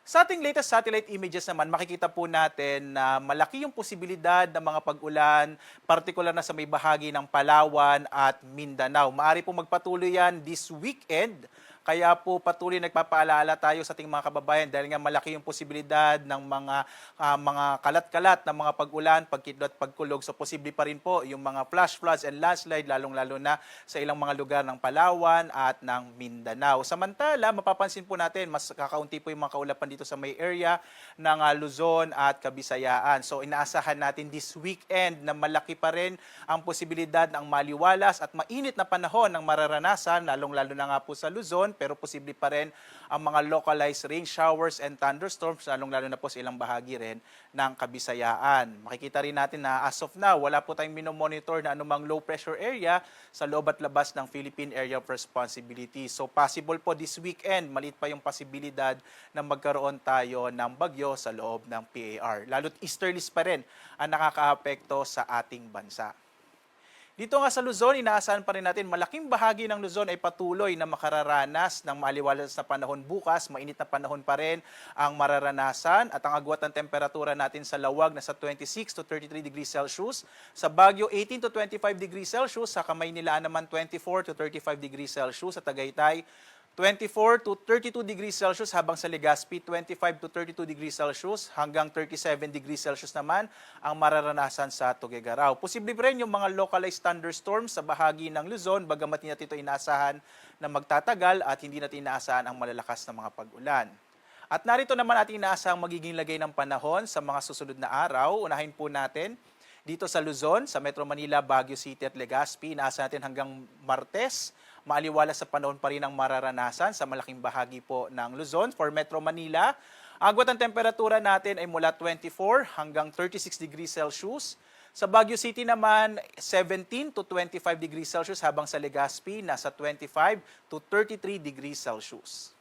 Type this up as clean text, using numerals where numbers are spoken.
Sa ating latest satellite images naman, makikita po natin na malaki yung posibilidad ng mga pag-ulan, partikular na sa may bahagi ng Palawan at Mindanao. Maari po magpatuloy yan this weekend. Kaya po patuloy nagpapaalala tayo sa ating mga kababayan dahil nga malaki yung posibilidad ng mga kalat-kalat na mga pag-ulan, pagkidlat, pagkulog. So posible pa rin po yung mga flash floods and landslide lalong-lalo na sa ilang mga lugar ng Palawan at ng Mindanao. Samantala, mapapansin po natin mas kakaunti po yung mga kaulapan dito sa may area ng Luzon at Kabisayaan. So inaasahan natin this weekend na malaki pa rin ang posibilidad ng maliwalas at mainit na panahon ng mararanasan, lalong-lalo na nga po sa Luzon, pero posible pa rin ang mga localized rain showers and thunderstorms, lalong-lalo na po sa ilang bahagi rin ng Kabisayaan. Makikita rin natin na as of now, wala po tayong minomonitor na anumang low pressure area sa loob at labas ng Philippine Area of Responsibility. So possible po this weekend, maliit pa yung posibilidad na magkaroon tayo ng bagyo sa loob ng PAR. Lalo't easterlies pa rin ang nakakaapekto sa ating bansa. Dito nga sa Luzon, inaasahan pa rin natin malaking bahagi ng Luzon ay patuloy na makararanas ng maaliwalas na panahon bukas. Mainit na panahon pa rin ang mararanasan at ang agwat ng temperatura natin sa Lawag na sa 26 to 33 degrees Celsius. Sa Baguio, 18 to 25 degrees Celsius. Sa Kamaynilaan naman, 24 to 35 degrees Celsius. Sa Tagaytay, 24 to 32 degrees Celsius, habang sa Legazpi 25 to 32 degrees Celsius hanggang 37 degrees Celsius naman ang mararanasan sa Tuguegarao. Posible rin yung mga localized thunderstorms sa bahagi ng Luzon, bagamat hindi natin ito inaasahan na magtatagal at hindi natin inaasahan ang malalakas na mga pag-ulan. At narito naman ating inaasahang magiging lagay ng panahon sa mga susunod na araw. Unahin po natin dito sa Luzon, sa Metro Manila, Baguio City at Legazpi, inaasahan natin hanggang Martes, maaliwalas sa panahon pa rin ang mararanasan sa malaking bahagi po ng Luzon. For Metro Manila, agwat ang temperatura natin ay mula 24 hanggang 36 degrees Celsius. Sa Baguio City naman, 17 to 25 degrees Celsius, habang sa Legazpi nasa 25 to 33 degrees Celsius.